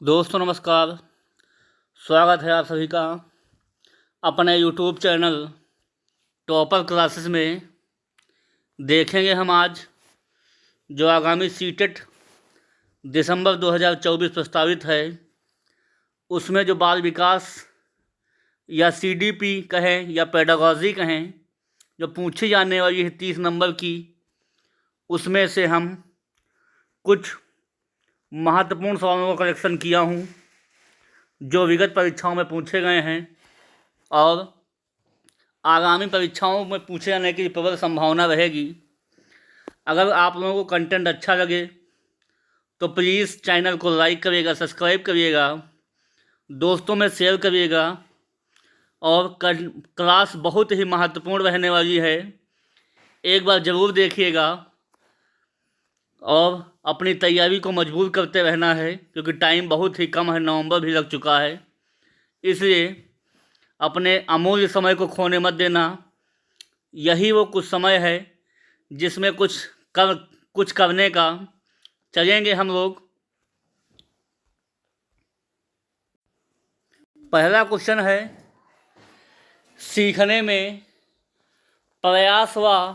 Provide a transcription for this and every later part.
दोस्तों नमस्कार। स्वागत है आप सभी का अपने यूट्यूब चैनल टॉपर क्लासेस में। देखेंगे हम आज जो आगामी सीटेट दिसंबर 2024 प्रस्तावित है, उसमें जो बाल विकास या सीडीपी कहें या पेडागॉजी कहें, जो पूछी जाने वाली है 30 नंबर की, उसमें से हम कुछ महत्वपूर्ण सवालों का कलेक्शन किया हूँ जो विगत परीक्षाओं में पूछे गए हैं और आगामी परीक्षाओं में पूछे जाने की प्रबल संभावना रहेगी। अगर आप लोगों को कंटेंट अच्छा लगे तो प्लीज़ चैनल को लाइक करिएगा, सब्सक्राइब करिएगा, दोस्तों में शेयर करिएगा। और क्लास बहुत ही महत्वपूर्ण रहने वाली है, एक बार ज़रूर देखिएगा और अपनी तैयारी को मजबूत करते रहना है, क्योंकि टाइम बहुत ही कम है, नवंबर भी लग चुका है। इसलिए अपने अमूल्य समय को खोने मत देना। यही वो कुछ समय है जिसमें कुछ करने का चलेंगे हम लोग। पहला क्वेश्चन है, सीखने में प्रयास व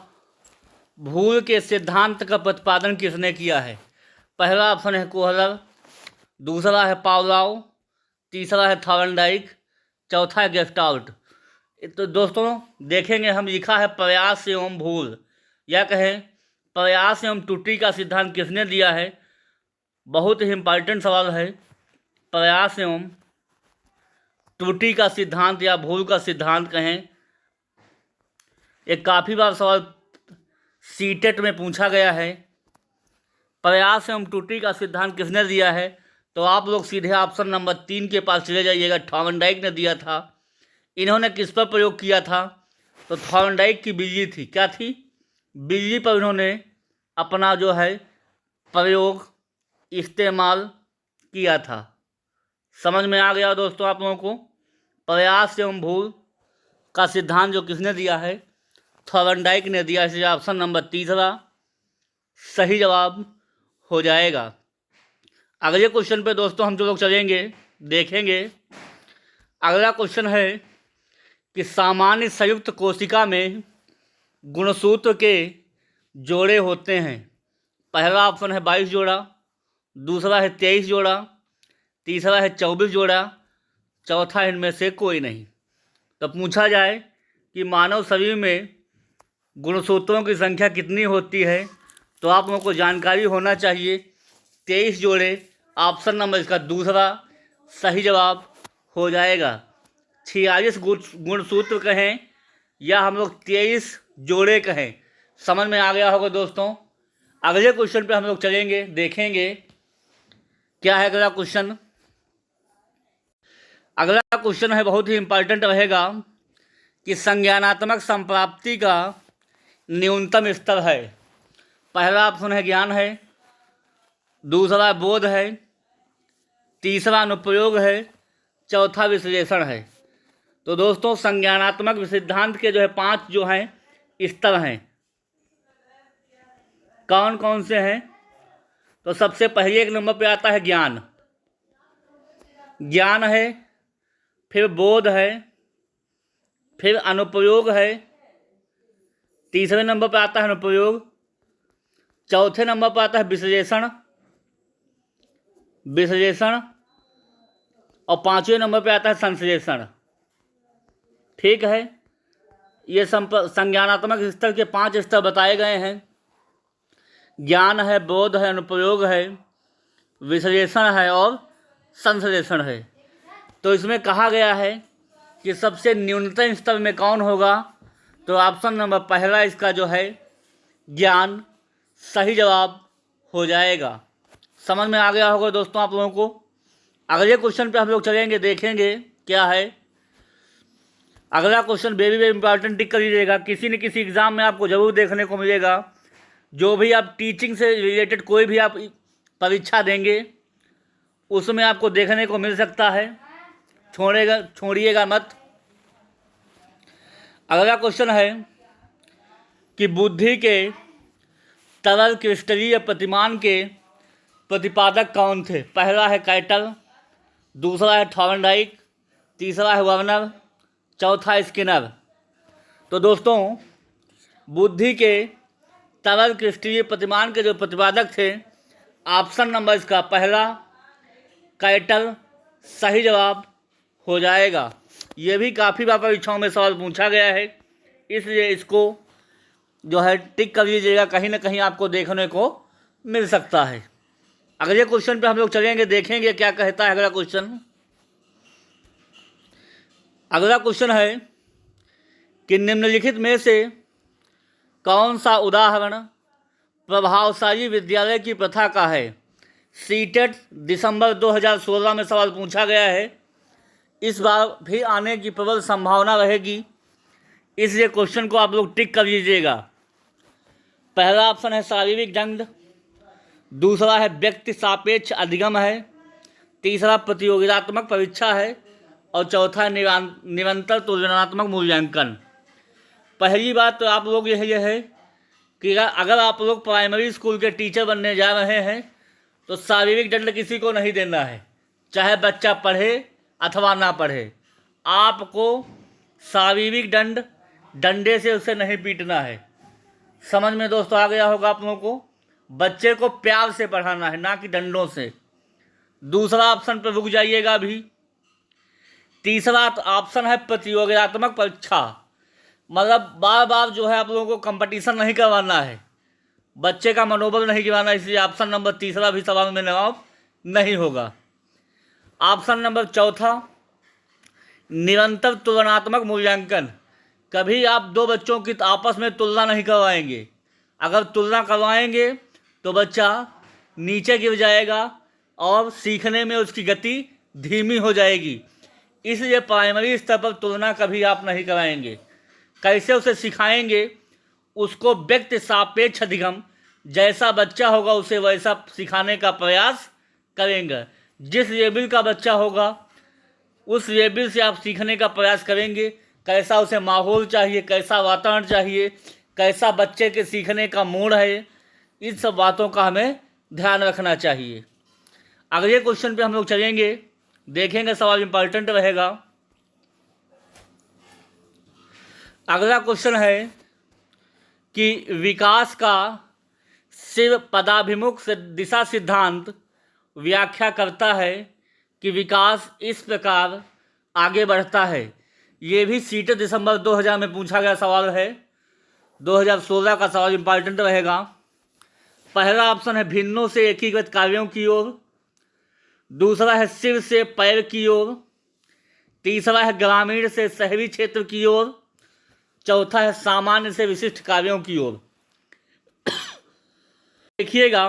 भूल के सिद्धांत का प्रतिपादन किसने किया है? पहला ऑप्शन है कोहलर, दूसरा है पावलोव, तीसरा है थॉर्नडाइक, चौथा है गेस्टाल्ट। तो दोस्तों देखेंगे हम, लिखा है प्रयास एवं भूल, या कहें प्रयास एवं त्रुटि का सिद्धांत किसने दिया है। बहुत ही इम्पॉर्टेंट सवाल है। प्रयास एवं त्रुटि का सिद्धांत या भूल का सिद्धांत कहें, एक काफ़ी बार सवाल सीटेट में पूछा गया है। प्रयास एवं त्रुटि का सिद्धांत किसने दिया है? तो आप लोग सीधे ऑप्शन नंबर 3 के पास चले जाइएगा। थॉर्नडाइक ने दिया था। इन्होंने किस पर प्रयोग किया था? तो थॉर्नडाइक की बिजली थी। क्या थी? बिजली पर इन्होंने अपना जो है प्रयोग इस्तेमाल किया था। समझ में आ गया दोस्तों आप लोगों को? प्रयास एवं भूल का सिद्धांत जो किसने दिया है? थॉर्नडाइक ने दिया। इसलिए ऑप्शन नंबर 3 सही जवाब हो जाएगा। अगले क्वेश्चन पे दोस्तों हम जो लोग चलेंगे, देखेंगे। अगला क्वेश्चन है कि सामान्य संयुक्त कोशिका में गुणसूत्र के जोड़े होते हैं। पहला ऑप्शन है 22 जोड़ा, दूसरा है 23 जोड़ा, तीसरा है 24 जोड़ा, चौथा इनमें से कोई नहीं। तो पूछा जाए कि मानव शरीर में गुणसूत्रों की संख्या कितनी होती है, तो आप लोगों को जानकारी होना चाहिए 23 जोड़े। ऑप्शन नंबर इसका दूसरा सही जवाब हो जाएगा। 46 गुणसूत्र कहें या हम लोग 23 जोड़े कहें, समझ में आ गया होगा दोस्तों। अगले क्वेश्चन पे हम लोग चलेंगे, देखेंगे क्या है अगला क्वेश्चन। अगला क्वेश्चन है, बहुत ही इंपॉर्टेंट रहेगा, कि संज्ञानात्मक संप्राप्ति का न्यूनतम स्तर है। पहला ऑप्शन है ज्ञान है, दूसरा बोध है, तीसरा अनुप्रयोग है, चौथा विश्लेषण है। तो दोस्तों संज्ञानात्मक सिद्धांत के जो है 5 जो हैं स्तर हैं। कौन कौन से हैं? तो सबसे पहले 1 नंबर पे आता है ज्ञान। ज्ञान है, फिर बोध है, फिर अनुप्रयोग है, तीसरे नंबर पर आता है अनुप्रयोग, चौथे नंबर पर आता है विश्लेषण और 5वें नंबर पे आता है संश्लेषण। ठीक है, ये संज्ञानात्मक स्तर के 5 स्तर बताए गए हैं। ज्ञान है, बोध है, अनुप्रयोग है, विश्लेषण है और संश्लेषण है। तो इसमें कहा गया है कि सबसे न्यूनतम स्तर में कौन होगा? तो ऑप्शन नंबर पहला इसका जो है ज्ञान सही जवाब हो जाएगा। समझ में आ गया होगा दोस्तों आप लोगों को। अगले क्वेश्चन पे हम लोग चलेंगे, देखेंगे क्या है। अगला क्वेश्चन वेरी इंपॉर्टेंट, टिक कर लीजिएगा। किसी न किसी एग्जाम में आपको जरूर देखने को मिलेगा। जो भी आप टीचिंग से रिलेटेड कोई भी आप परीक्षा देंगे, उसमें आपको देखने को मिल सकता है, छोड़िएगा मत। अगला क्वेश्चन है कि बुद्धि के तरल क्रिस्टलीय प्रतिमान के प्रतिपादक कौन थे? पहला है कैटल, दूसरा है थॉर्नडाइक, तीसरा है वर्नर, चौथा स्किनर। तो दोस्तों, बुद्धि के तरल क्रिस्टलीय प्रतिमान के जो प्रतिपादक थे, ऑप्शन नंबर इसका पहला कैटल सही जवाब हो जाएगा। ये भी काफ़ी बार परीक्षाओं में सवाल पूछा गया है, इसलिए इसको जो है टिक कर लीजिएगा, कहीं ना कहीं आपको देखने को मिल सकता है। अगले क्वेश्चन पे हम लोग चलेंगे, देखेंगे क्या कहता है अगला क्वेश्चन। अगला क्वेश्चन है कि निम्नलिखित में से कौन सा उदाहरण प्रभावशाली विद्यालय की प्रथा का है। सीटेट दिसंबर 2016 में सवाल पूछा गया है, इस बार भी आने की प्रबल संभावना रहेगी, इसलिए क्वेश्चन को आप लोग टिक कर लीजिएगा। पहला ऑप्शन है शारीरिक दंड, दूसरा है व्यक्ति सापेक्ष अधिगम है, तीसरा प्रतियोगितात्मक परीक्षा है और चौथा निरंतर तुलनात्मक मूल्यांकन। पहली बात तो आप लोग यह है कि अगर आप लोग प्राइमरी स्कूल के टीचर बनने जा रहे हैं तो शारीरिक दंड किसी को नहीं देना है, चाहे बच्चा पढ़े अथवा ना पढ़े। आपको शारीरिक दंड डंडे से उसे नहीं पीटना है। समझ में दोस्तों आ गया होगा आप लोगों को। बच्चे को प्यार से पढ़ाना है, ना कि डंडों से। दूसरा ऑप्शन पर रुक जाइएगा अभी। तीसरा ऑप्शन है प्रतियोगितात्मक परीक्षा, मतलब बार बार जो है आप लोगों को कंपटीशन नहीं करवाना है, बच्चे का मनोबल नहीं गिराना, इसलिए ऑप्शन नंबर तीसरा भी सवाल में जवाब नहीं होगा। ऑप्शन नंबर चौथा निरंतर तुलनात्मक मूल्यांकन, कभी आप दो बच्चों की आपस में तुलना नहीं करवाएंगे। अगर तुलना करवाएंगे तो बच्चा नीचे गिर जाएगा और सीखने में उसकी गति धीमी हो जाएगी, इसलिए प्राइमरी स्तर पर तुलना कभी आप नहीं कराएंगे। कैसे उसे सिखाएंगे, उसको व्यक्ति सापेक्ष अधिगम, जैसा बच्चा होगा उसे वैसा सिखाने का प्रयास करेंगे। जिस लेवल का बच्चा होगा उस लेवल से आप सीखने का प्रयास करेंगे। कैसा उसे माहौल चाहिए, कैसा वातावरण चाहिए, कैसा बच्चे के सीखने का मूड है, इन सब बातों का हमें ध्यान रखना चाहिए। अगले क्वेश्चन पे हम लोग चलेंगे, देखेंगे, सवाल इंपॉर्टेंट रहेगा। अगला क्वेश्चन है कि विकास का शिव पदाभिमुख से दिशा सिद्धांत व्याख्या करता है कि विकास इस प्रकार आगे बढ़ता है। ये भी सीटेट दिसंबर 2000 में पूछा गया सवाल है, 2016 का सवाल इंपॉर्टेंट रहेगा। पहला ऑप्शन है भिन्नों से एकीकृत कार्यों की ओर, दूसरा है सिर से पैर की ओर, तीसरा है ग्रामीण से शहरी क्षेत्र की ओर, चौथा है सामान्य से विशिष्ट कार्यों की ओर। देखिएगा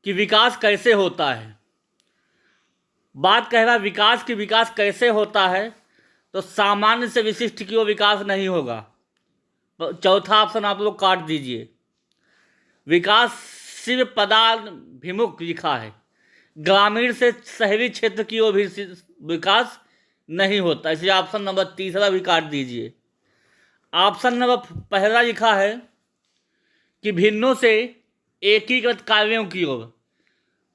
कि विकास कैसे होता है। बात कह रहा है विकास की, विकास कैसे होता है, तो सामान्य से विशिष्ट की ओर विकास नहीं होगा। चौथा ऑप्शन आप लोग काट दीजिए। विकास सिर्फ पदाभिमुख लिखा है, ग्रामीण से शहरी क्षेत्र की ओर भी विकास नहीं होता, इसलिए ऑप्शन नंबर तीसरा भी काट दीजिए। ऑप्शन नंबर पहला लिखा है कि भिन्नों से एकीकृत कार्यों की ओर,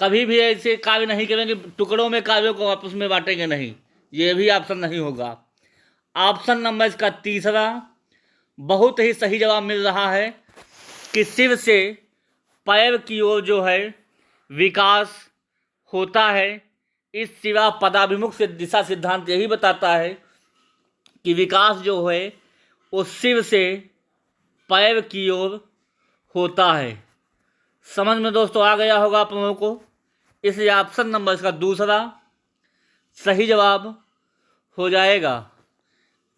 कभी भी ऐसे कार्य नहीं करेंगे, टुकड़ों में कार्यों को आपस में बांटेंगे नहीं, ये भी ऑप्शन नहीं होगा। ऑप्शन नंबर इसका तीसरा बहुत ही सही जवाब मिल रहा है कि सिर से पैर की ओर जो है विकास होता है। इस सिवा पदाभिमुख से दिशा सिद्धांत यही बताता है कि विकास जो है वो सिर से पैर की ओर होता है। समझ में दोस्तों आ गया होगा आप लोगों को, इसलिए ऑप्शन नंबर इसका दूसरा सही जवाब हो जाएगा।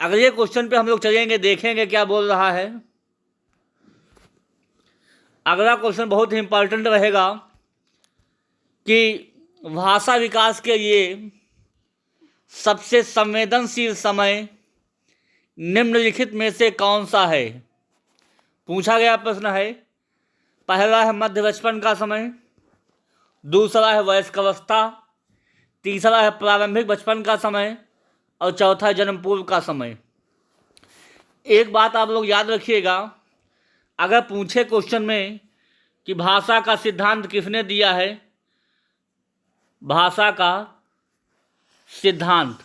अगले क्वेश्चन पे हम लोग चलेंगे, देखेंगे क्या बोल रहा है। अगला क्वेश्चन बहुत ही इंपॉर्टेंट रहेगा कि भाषा विकास के लिए सबसे संवेदनशील समय निम्नलिखित में से कौन सा है। पूछा गया प्रश्न है, पहला है मध्य बचपन का समय, दूसरा है वयस्क अवस्था, तीसरा है प्रारंभिक बचपन का समय और चौथा जन्म पूर्व का समय। एक बात आप लोग याद रखिएगा, अगर पूछे क्वेश्चन में कि भाषा का सिद्धांत किसने दिया है, भाषा का सिद्धांत।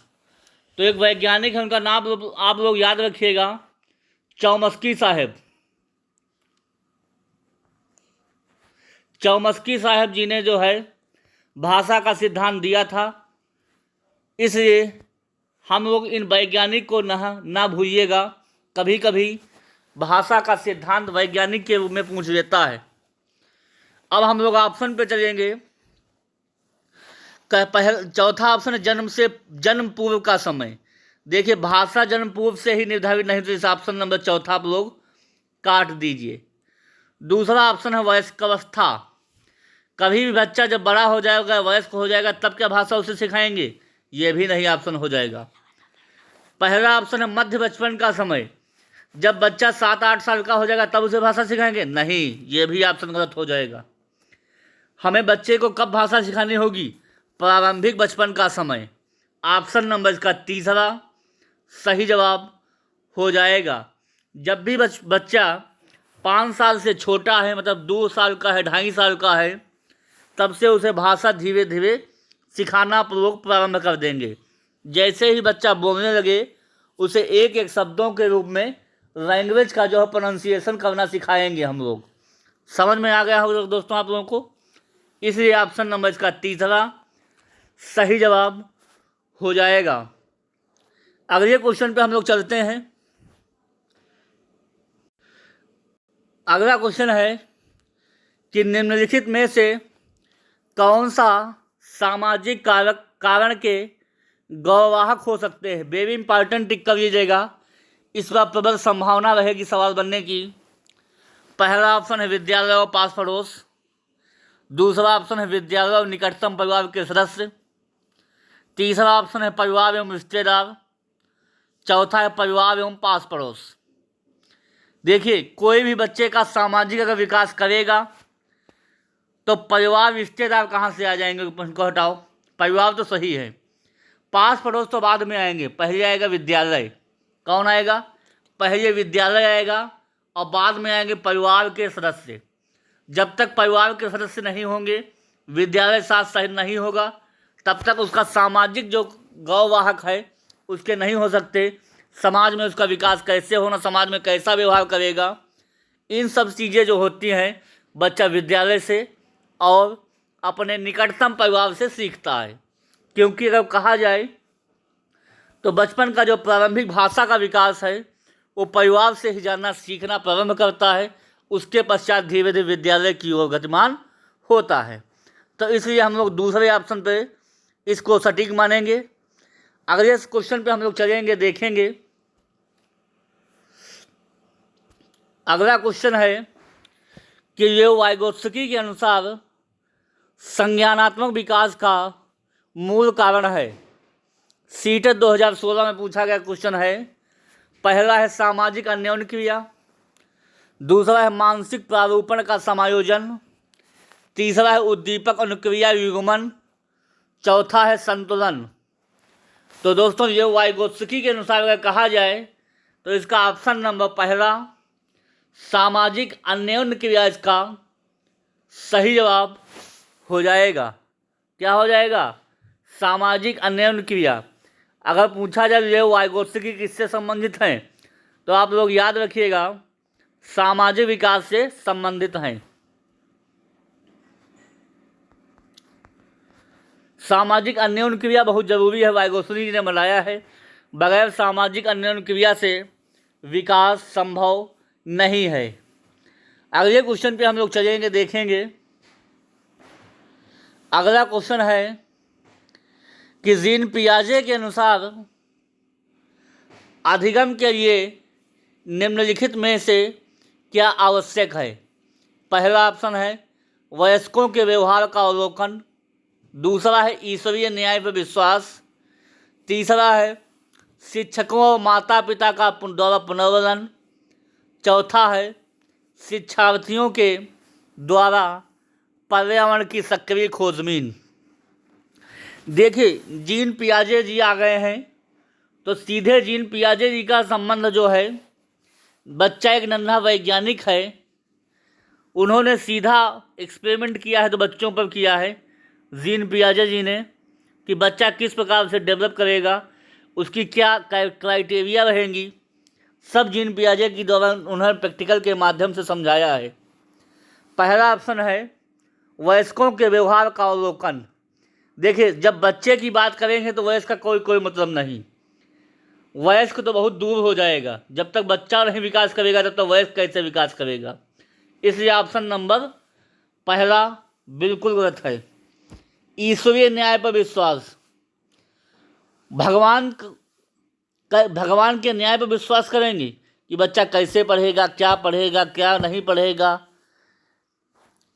तो एक वैज्ञानिक है, उनका नाम आप लोग याद रखिएगा, चौमस्की साहब। चौमस्की साहब जी ने जो है भाषा का सिद्धांत दिया था। इसलिए हम लोग इन वैज्ञानिक को ना भूलिएगा। कभी कभी भाषा का सिद्धांत वैज्ञानिक के रूप में पूछ लेता है। अब हम लोग ऑप्शन पे चलेंगे। चौथा ऑप्शन है जन्म पूर्व का समय। देखिए, भाषा जन्म पूर्व से ही निर्धारित नहीं, तो इस ऑप्शन नंबर चौथा आप लोग काट दीजिए। दूसरा ऑप्शन है वयस्क अवस्था। कभी भी बच्चा जब बड़ा हो जाएगा, वयस्क हो जाएगा, तब क्या भाषा उसे सिखाएंगे, ये भी नहीं ऑप्शन हो जाएगा। पहला ऑप्शन है मध्य बचपन का समय। जब बच्चा 7-8 साल का हो जाएगा तब उसे भाषा सिखाएंगे, नहीं, ये भी ऑप्शन गलत हो जाएगा। हमें बच्चे को कब भाषा सिखानी होगी, प्रारंभिक बचपन का समय। ऑप्शन नंबर इसका तीसरा सही जवाब हो जाएगा। जब भी बच्चा 5 साल से छोटा है, मतलब 2 साल का है, 2.5 साल का है, तब से उसे भाषा धीरे धीरे सिखाना पूर्वक प्रारंभ कर देंगे। जैसे ही बच्चा बोलने लगे, उसे एक एक शब्दों के रूप में लैंग्वेज का जो है प्रोनाउंसिएशन करना सिखाएंगे हम लोग। समझ में आ गया होगा दोस्तों आप लोगों को। इसलिए ऑप्शन नंबर इसका तीसरा सही जवाब हो जाएगा। अगले क्वेश्चन पे हम लोग चलते हैं। अगला क्वेश्चन है कि निम्नलिखित में से कौन सा सामाजिक कारण के गौवाहक हो सकते हैं। वेरी इंपॉर्टेंट, टिक कर लीजिएगा, इस बार प्रबल संभावना रहेगी सवाल बनने की। पहला ऑप्शन है विद्यालय और पास पड़ोस। दूसरा ऑप्शन है विद्यालय और निकटतम परिवार के सदस्य। तीसरा ऑप्शन है परिवार एवं रिश्तेदार। चौथा है परिवार एवं पास पड़ोस। देखिए, कोई भी बच्चे का सामाजिक अगर विकास करेगा तो परिवार रिश्तेदार कहाँ से आ जाएंगे, को हटाओ, परिवार तो सही है, पास पड़ोस तो बाद में आएंगे। पहले आएगा विद्यालय। कौन आएगा, पहले विद्यालय आएगा और बाद में आएंगे परिवार के सदस्य। जब तक परिवार के सदस्य नहीं होंगे, विद्यालय साथ साथ नहीं होगा, तब तक उसका सामाजिक जो गौवाहक है उसके नहीं हो सकते। समाज में उसका विकास कैसे होना, समाज में कैसा व्यवहार करेगा, इन सब चीज़ें जो होती हैं बच्चा विद्यालय से और अपने निकटतम परिवार से सीखता है। क्योंकि अगर कहा जाए तो बचपन का जो प्रारंभिक भाषा का विकास है वो परिवार से ही जानना सीखना प्रारंभ करता है, उसके पश्चात धीरे धीरे विद्यालय की ओर गतिमान होता है। तो इसलिए हम लोग दूसरे ऑप्शन पे इसको सटीक मानेंगे। अगले क्वेश्चन पे हम लोग चलेंगे, देखेंगे। अगला क्वेश्चन है कि ये वाइगोत्स्की के अनुसार संज्ञानात्मक विकास का मूल कारण है। सीटेट 2016 में पूछा गया क्वेश्चन है। पहला है सामाजिक अन्योन्य क्रिया। दूसरा है मानसिक प्रारूपण का समायोजन। तीसरा है उद्दीपक अनुक्रिया युग्मन। चौथा है संतुलन। तो दोस्तों, ये वाइगोत्स्की के अनुसार अगर कहा जाए तो इसका ऑप्शन नंबर पहला सामाजिक अन्योन्य क्रिया इसका सही जवाब हो जाएगा। क्या हो जाएगा, सामाजिक अन्योन्य क्रिया। अगर पूछा जाए ये वाइगोत्स्की किससे संबंधित हैं, तो आप लोग याद रखिएगा सामाजिक विकास से संबंधित हैं। सामाजिक अन्योन्य क्रिया बहुत जरूरी है, वाइगोत्स्की जी ने बनाया है। बगैर सामाजिक अन्योन्य क्रिया से विकास संभव नहीं है। अगले क्वेश्चन पे हम लोग चलेंगे, देखेंगे। अगला क्वेश्चन है कि जीन पियाजे के अनुसार अधिगम के लिए निम्नलिखित में से क्या आवश्यक है। पहला ऑप्शन है वयस्कों के व्यवहार का अवलोकन। दूसरा है ईश्वरीय न्याय पर विश्वास। तीसरा है शिक्षकों और माता पिता का द्वारा पुनर्वलन। चौथा है शिक्षार्थियों के द्वारा पर्यावरण की सक्रिय खोजबीन। देखिए, जीन पियाजे जी आ गए हैं, तो सीधे जीन पियाजे जी का संबंध जो है, बच्चा एक नन्हा वैज्ञानिक है, उन्होंने सीधा एक्सपेरिमेंट किया है तो बच्चों पर किया है जीन पियाजे जी ने। कि बच्चा किस प्रकार से डेवलप करेगा, उसकी क्या क्राइटेरिया रहेंगी, सब जीन पियाजे के द्वारा उन्होंने प्रैक्टिकल के माध्यम से समझाया है। पहला ऑप्शन है वयस्कों के व्यवहार का अवलोकन। देखिए, जब बच्चे की बात करेंगे तो वयस्क का कोई मतलब नहीं, वयस्क तो बहुत दूर हो जाएगा। जब तक बच्चा नहीं विकास करेगा तब तक वयस्क कैसे विकास करेगा। इसलिए ऑप्शन नंबर पहला बिल्कुल गलत है। ईश्वरीय न्याय पर विश्वास, भगवान के न्याय पर विश्वास करेंगे कि बच्चा कैसे पढ़ेगा, क्या नहीं पढ़ेगा।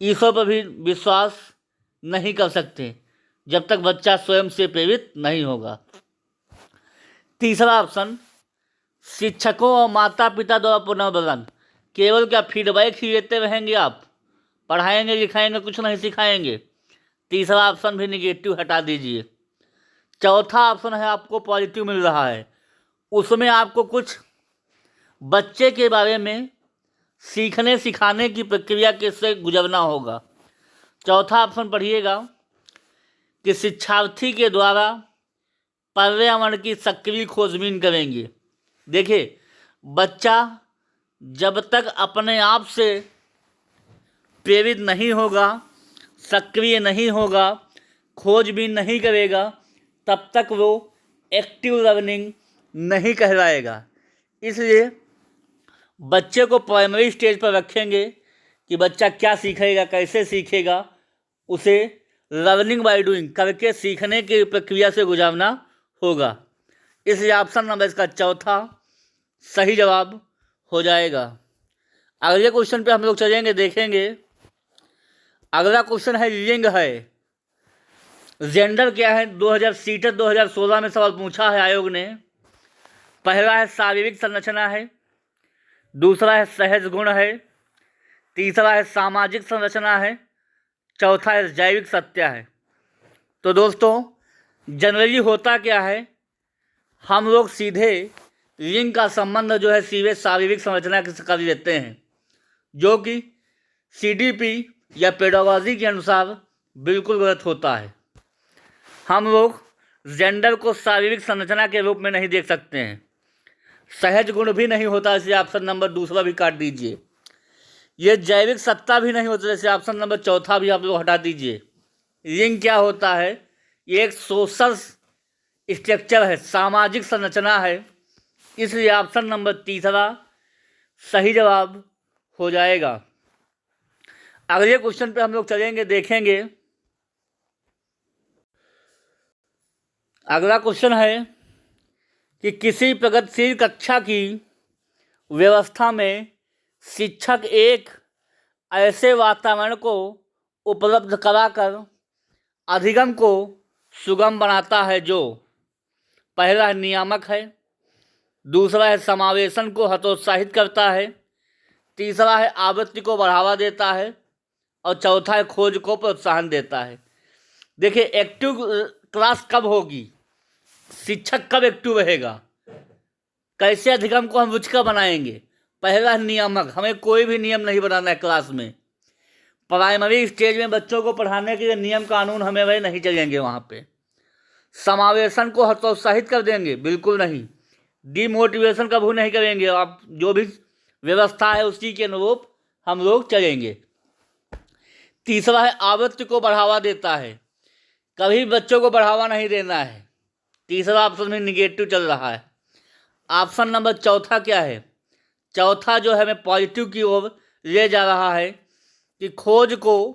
ईश्वर पर भी विश्वास नहीं कर सकते जब तक बच्चा स्वयं से प्रेरित नहीं होगा। तीसरा ऑप्शन शिक्षकों और माता पिता द्वारा पुनर्बलन। केवल क्या फीडबैक ही देते रहेंगे आप, पढ़ाएंगे लिखाएंगे कुछ नहीं सिखाएंगे। तीसरा ऑप्शन भी निगेटिव हटा दीजिए। चौथा ऑप्शन है आपको पॉजिटिव मिल रहा है, उसमें आपको कुछ बच्चे के बारे में सीखने सिखाने की प्रक्रिया से गुजरना होगा। चौथा ऑप्शन पढ़िएगा कि शिक्षार्थी के द्वारा पर्यावरण की सक्रिय खोजबीन करेंगे। देखिए, बच्चा जब तक अपने आप से प्रेरित नहीं होगा, सक्रिय नहीं होगा, खोजबीन नहीं करेगा, तब तक वो एक्टिव लर्निंग नहीं कहलाएगा। इसलिए बच्चे को प्राइमरी स्टेज पर रखेंगे कि बच्चा क्या सीखेगा, कैसे सीखेगा, उसे लर्निंग बाय डूइंग करके सीखने की प्रक्रिया से गुजरना होगा। इसलिए ऑप्शन नंबर इसका चौथा सही जवाब हो जाएगा। अगले क्वेश्चन पे हम लोग चलेंगे, देखेंगे। अगला क्वेश्चन है लिंग है, जेंडर क्या है। 2016 में सवाल पूछा है आयोग ने। पहला है शारीरिक संरचना है, दूसरा है सहज गुण है, तीसरा है सामाजिक संरचना है, चौथा है जैविक सत्य है। तो दोस्तों, जनरली होता क्या है, हम लोग सीधे लिंग का संबंध जो है सीधे शारीरिक संरचना से कर देते हैं, जो कि CDP या पेडागॉजी के अनुसार बिल्कुल गलत होता है। हम लोग जेंडर को शारीरिक संरचना के रूप में नहीं देख सकते हैं, सहज गुण भी नहीं होता, इसलिए ऑप्शन नंबर दूसरा भी काट दीजिए। ये जैविक सत्ता भी नहीं होता, जैसे ऑप्शन नंबर चौथा भी आप लोग हटा दीजिए। लिंग क्या होता है, ये एक सोशल स्ट्रक्चर है, सामाजिक संरचना है, इसलिए ऑप्शन नंबर तीसरा सही जवाब हो जाएगा। अगले क्वेश्चन पे हम लोग चलेंगे, देखेंगे। अगला क्वेश्चन है कि किसी प्रगतिशील कक्षा की व्यवस्था में शिक्षक एक ऐसे वातावरण को उपलब्ध कराकर अधिगम को सुगम बनाता है जो पहला नियामक है, दूसरा है समावेशन को हतोत्साहित करता है, तीसरा है आवृत्ति को बढ़ावा देता है, और चौथा है खोज को प्रोत्साहन देता है। देखिए, एक्टिव क्लास कब होगी, शिक्षक कब एक्टिव रहेगा, कैसे अधिगम को हम रुचिकर बनाएंगे। पहला नियामक, हमें कोई भी नियम नहीं बनाना है क्लास में। प्राइमरी स्टेज में बच्चों को पढ़ाने के लिए नियम कानून हमें वही नहीं चलेंगे वहाँ पे। समावेशन को हतोत्साहित कर देंगे, बिल्कुल नहीं। डिमोटिवेशन कभी नहीं करेंगे, आप जो भी व्यवस्था है उसी के अनुरूप हम लोग चलेंगे। तीसरा है आवृत्ति को बढ़ावा देता है, कभी बच्चों को बढ़ावा नहीं देना है। तीसरा ऑप्शन में निगेटिव चल रहा है। ऑप्शन नंबर चौथा क्या है, चौथा जो है हमें पॉजिटिव की ओर ले जा रहा है कि खोज को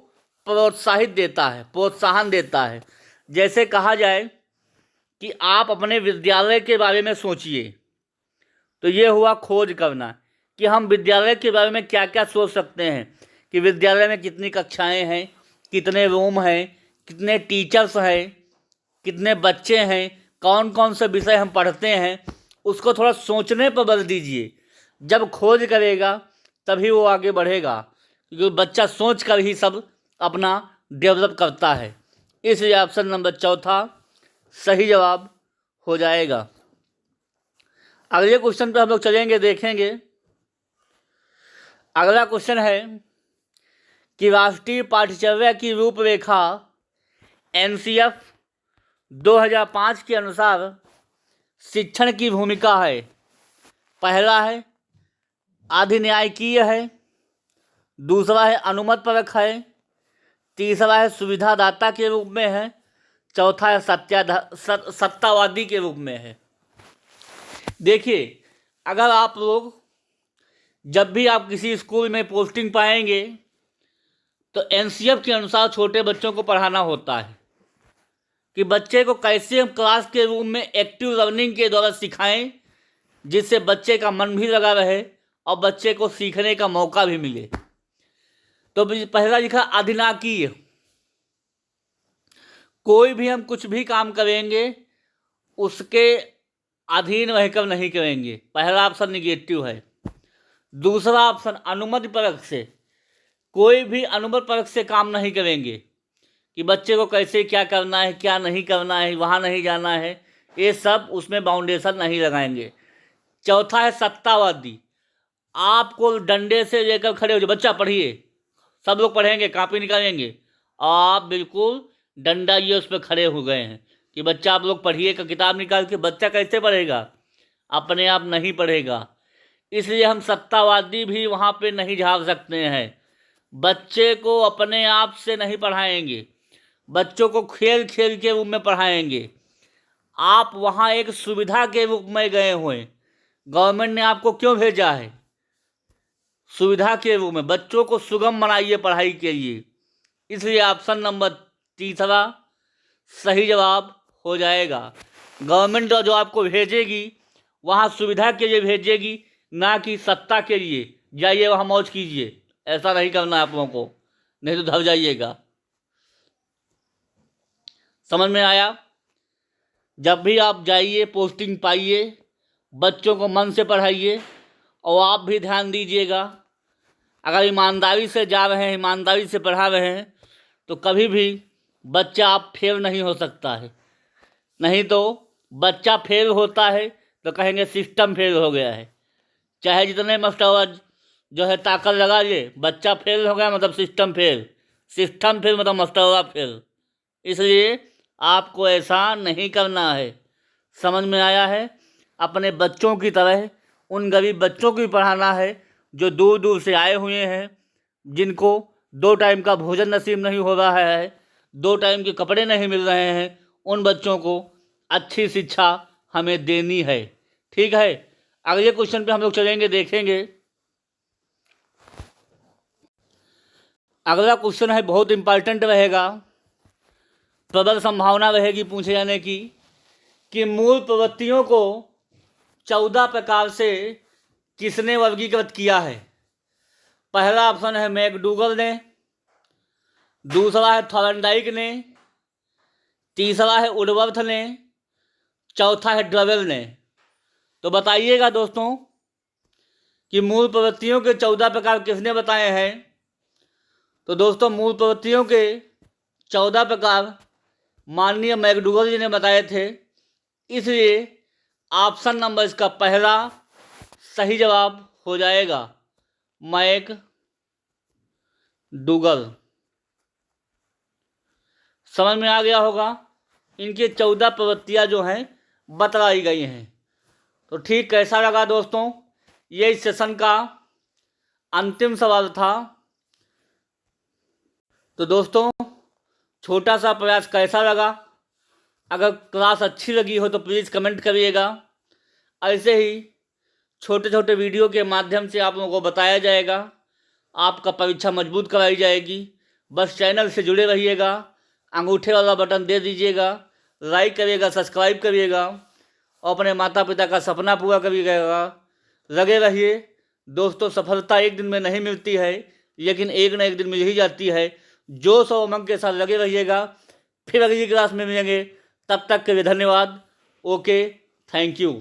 प्रोत्साहित देता है, प्रोत्साहन देता है। जैसे कहा जाए कि आप अपने विद्यालय के बारे में सोचिए, तो ये हुआ खोज करना कि हम विद्यालय के बारे में क्या क्या सोच सकते हैं, कि विद्यालय में कितनी कक्षाएं हैं, कितने रूम हैं, कितने टीचर्स हैं, कितने बच्चे हैं, कौन कौन से विषय हम पढ़ते हैं, उसको थोड़ा सोचने पर बल दीजिए। जब खोज करेगा तभी वो आगे बढ़ेगा, क्योंकि बच्चा सोच कर ही सब अपना डेवलप करता है। इसलिए ऑप्शन नंबर चौथा सही जवाब हो जाएगा। अगले क्वेश्चन पे हम लोग चलेंगे, देखेंगे। अगला क्वेश्चन है कि राष्ट्रीय पाठ्यचर्या की रूपरेखा NCF 2005 के अनुसार शिक्षण की भूमिका है, पहला है अधिन्यायकीय है, दूसरा है अनुमत परक है, तीसरा है सुविधादाता के रूप में है, चौथा है सत्तावादी के रूप में है। देखिए, अगर आप लोग जब भी आप किसी स्कूल में पोस्टिंग पाएंगे तो एनसीएफ के अनुसार छोटे बच्चों को पढ़ाना होता है कि बच्चे को कैसे हम क्लास के रूम में एक्टिव लर्निंग के द्वारा सिखाएं, जिससे बच्चे का मन भी लगा रहे और बच्चे को सीखने का मौका भी मिले। तो पहला लिखा अधिनाकीय, कोई भी हम कुछ भी काम करेंगे उसके अधीन रहकर नहीं करेंगे, पहला ऑप्शन निगेटिव है। दूसरा ऑप्शन अनुमति परक से, कोई भी अनुमति परक से काम नहीं करेंगे कि बच्चे को कैसे क्या करना है, क्या नहीं करना है, वहाँ नहीं जाना है, ये सब उसमें बाउंडेशन नहीं लगाएंगे। चौथा है सत्तावादी, आपको डंडे से लेकर खड़े हो जाए, बच्चा पढ़िए, सब लोग पढ़ेंगे, कापी निकालेंगे, आप बिल्कुल डंडा ये उस पर खड़े हो गए हैं कि बच्चा आप लोग पढ़िए का किताब निकाल के। बच्चा कैसे पढ़ेगा, अपने आप नहीं पढ़ेगा, इसलिए हम सत्तावादी भी वहाँ पे नहीं झाड़ सकते हैं। बच्चे को अपने आप से नहीं पढ़ाएंगे, बच्चों को खेल खेल के रूप में पढ़ाएंगे। आप वहाँ एक सुविधा के रूप में गए हुए, गवर्नमेंट ने आपको क्यों भेजा है, सुविधा के रूप में, बच्चों को सुगम बनाइए पढ़ाई के लिए। इसलिए ऑप्शन नंबर तीसरा सही जवाब हो जाएगा। गवर्नमेंट जो आपको भेजेगी वहाँ सुविधा के लिए भेजेगी, ना कि सत्ता के लिए जाइए वहाँ मौज कीजिए, ऐसा नहीं करना है आप लोगों को, नहीं तो धर जाइएगा। समझ में आया? जब भी आप जाइए पोस्टिंग पाइए, बच्चों को मन से पढ़ाइए और आप भी ध्यान दीजिएगा। अगर ईमानदारी से जा रहे हैं, ईमानदारी से पढ़ा रहे हैं तो कभी भी बच्चा आप फेल नहीं हो सकता है। नहीं तो बच्चा फेल होता है तो कहेंगे सिस्टम फेल हो गया है। चाहे जितने मास्टर जो है ताकत लगा लिए, बच्चा फेल हो गया मतलब सिस्टम फेल, सिस्टम फेल मतलब मास्टर फेल। इसलिए आपको ऐसा नहीं करना है। समझ में आया है? अपने बच्चों की तरह उन गरीब बच्चों को भी पढ़ाना है जो दूर दूर से आए हुए हैं, जिनको 2 टाइम का भोजन नसीब नहीं हो रहा है, 2 टाइम के कपड़े नहीं मिल रहे हैं। उन बच्चों को अच्छी शिक्षा हमें देनी है। ठीक है, अगले क्वेश्चन पे हम लोग चलेंगे, देखेंगे। अगला क्वेश्चन है, बहुत इम्पॉर्टेंट रहेगा, प्रबल संभावना रहेगी पूछे जाने की, कि मूल प्रवृत्तियों को 14 प्रकार से किसने वर्गीकृत किया है। पहला ऑप्शन है मैकडूगल ने, दूसरा है थॉर्नडाइक ने, तीसरा है वुडवर्थ ने, चौथा है ड्रवेल ने। तो बताइएगा दोस्तों कि मूल प्रवृत्तियों के 14 प्रकार किसने बताए हैं। तो दोस्तों मूल प्रवृत्तियों के 14 प्रकार माननीय मैकडूगल जी ने बताए थे, इसलिए ऑप्शन नंबर इसका पहला सही जवाब हो जाएगा, मैकडूगल। समझ में आ गया होगा? इनके 14 प्रवृत्तियाँ जो हैं बतलाई गई हैं। तो ठीक, कैसा लगा दोस्तों? ये इस सेशन का अंतिम सवाल था। तो दोस्तों छोटा सा प्रयास कैसा लगा? अगर क्लास अच्छी लगी हो तो प्लीज़ कमेंट करिएगा। ऐसे ही छोटे छोटे वीडियो के माध्यम से आप लोगों को बताया जाएगा, आपका परीक्षा मजबूत कराई जाएगी। बस चैनल से जुड़े रहिएगा, अंगूठे वाला बटन दे दीजिएगा, लाइक करिएगा, सब्सक्राइब करिएगा और अपने माता पिता का सपना पूरा करिएगा। लगे रहिए दोस्तों, सफलता एक दिन में नहीं मिलती है, लेकिन एक न एक दिन मिल ही जाती है। जोश और उमंग के साथ लगे रहिएगा। फिर अगली क्लास में मिलेंगे, तब तक के लिए धन्यवाद। Okay, thank you.